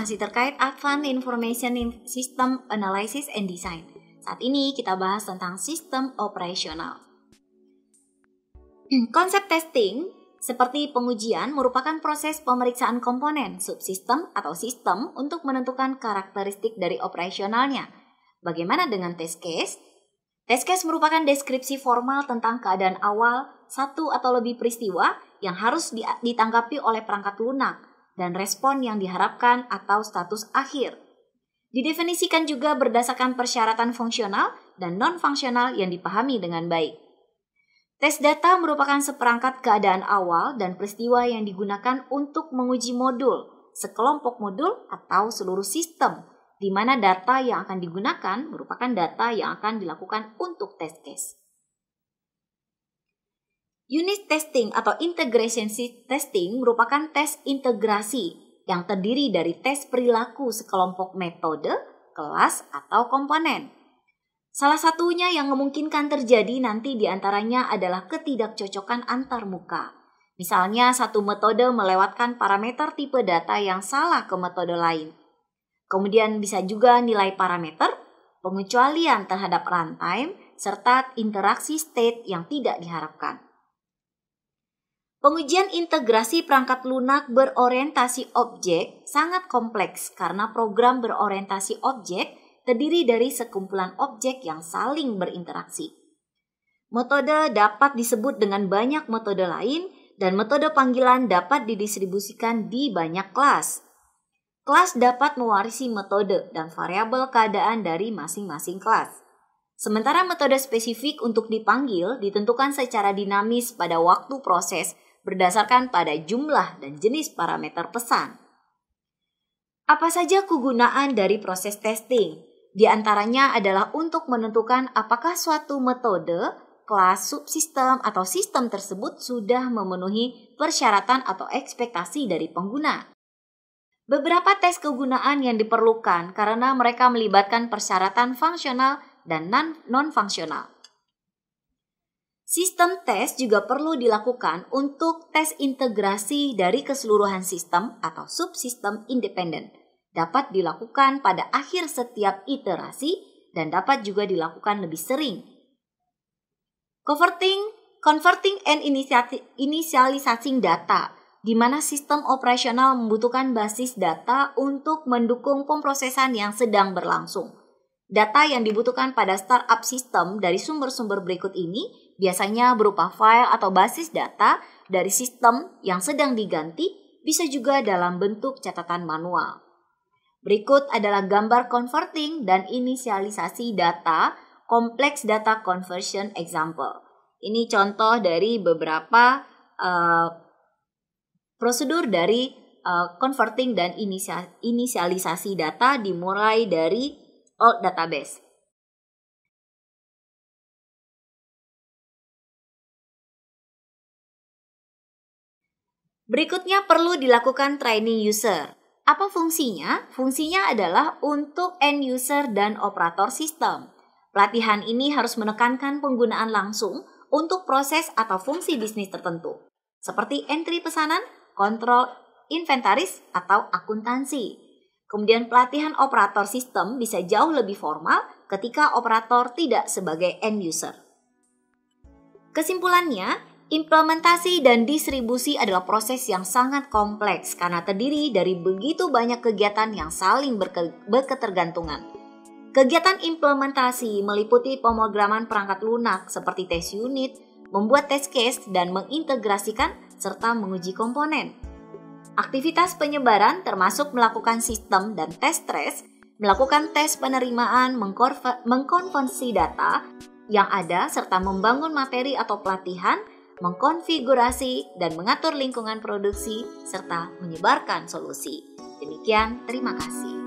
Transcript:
masih terkait Advanced Information System Analysis and Design. Saat ini kita bahas tentang sistem operasional. Konsep testing seperti pengujian merupakan proses pemeriksaan komponen, subsistem atau sistem untuk menentukan karakteristik dari operasionalnya. Bagaimana dengan test case? Test case merupakan deskripsi formal tentang keadaan awal satu atau lebih peristiwa yang harus ditanggapi oleh perangkat lunak dan respon yang diharapkan atau status akhir. Didefinisikan juga berdasarkan persyaratan fungsional dan non-fungsional yang dipahami dengan baik. Tes data merupakan seperangkat keadaan awal dan peristiwa yang digunakan untuk menguji modul, sekelompok modul atau seluruh sistem, di mana data yang akan digunakan merupakan data yang akan dilakukan untuk test case. Unit testing atau integration testing merupakan tes integrasi yang terdiri dari tes perilaku sekelompok metode, kelas, atau komponen. Salah satunya yang memungkinkan terjadi nanti diantaranya adalah ketidakcocokan antar muka. Misalnya satu metode melewatkan parameter tipe data yang salah ke metode lain. Kemudian bisa juga nilai parameter, pengecualian terhadap runtime, serta interaksi state yang tidak diharapkan. Pengujian integrasi perangkat lunak berorientasi objek sangat kompleks karena program berorientasi objek terdiri dari sekumpulan objek yang saling berinteraksi. Metode dapat disebut dengan banyak metode lain dan metode panggilan dapat didistribusikan di banyak kelas. Kelas dapat mewarisi metode dan variabel keadaan dari masing-masing kelas. Sementara metode spesifik untuk dipanggil ditentukan secara dinamis pada waktu proses berdasarkan pada jumlah dan jenis parameter pesan. Apa saja kegunaan dari proses testing? Di antaranya adalah untuk menentukan apakah suatu metode, kelas, subsistem, atau sistem tersebut sudah memenuhi persyaratan atau ekspektasi dari pengguna. Beberapa tes kegunaan yang diperlukan karena mereka melibatkan persyaratan fungsional dan non-fungsional. Sistem tes juga perlu dilakukan untuk tes integrasi dari keseluruhan sistem atau subsistem independen. Dapat dilakukan pada akhir setiap iterasi dan dapat juga dilakukan lebih sering. Converting and initializing data, di mana sistem operasional membutuhkan basis data untuk mendukung pemrosesan yang sedang berlangsung. Data yang dibutuhkan pada startup sistem dari sumber-sumber berikut ini biasanya berupa file atau basis data dari sistem yang sedang diganti, bisa juga dalam bentuk catatan manual. Berikut adalah gambar converting dan inisialisasi data, complex data conversion example. Ini contoh dari beberapa prosedur dari converting dan inisialisasi data dimulai dari old database. Berikutnya perlu dilakukan training user. Apa fungsinya? Fungsinya adalah untuk end user dan operator sistem. Pelatihan ini harus menekankan penggunaan langsung untuk proses atau fungsi bisnis tertentu, seperti entry pesanan, kontrol inventaris, atau akuntansi. Kemudian pelatihan operator sistem bisa jauh lebih formal ketika operator tidak sebagai end user. Kesimpulannya, implementasi dan distribusi adalah proses yang sangat kompleks karena terdiri dari begitu banyak kegiatan yang saling berketergantungan. Kegiatan implementasi meliputi pemrograman perangkat lunak seperti test unit, membuat test case, dan mengintegrasikan serta menguji komponen. Aktivitas penyebaran termasuk melakukan sistem dan test trace, melakukan tes penerimaan, mengkonversi data yang ada, serta membangun materi atau pelatihan, mengkonfigurasi dan mengatur lingkungan produksi, serta menyebarkan solusi. Demikian, terima kasih.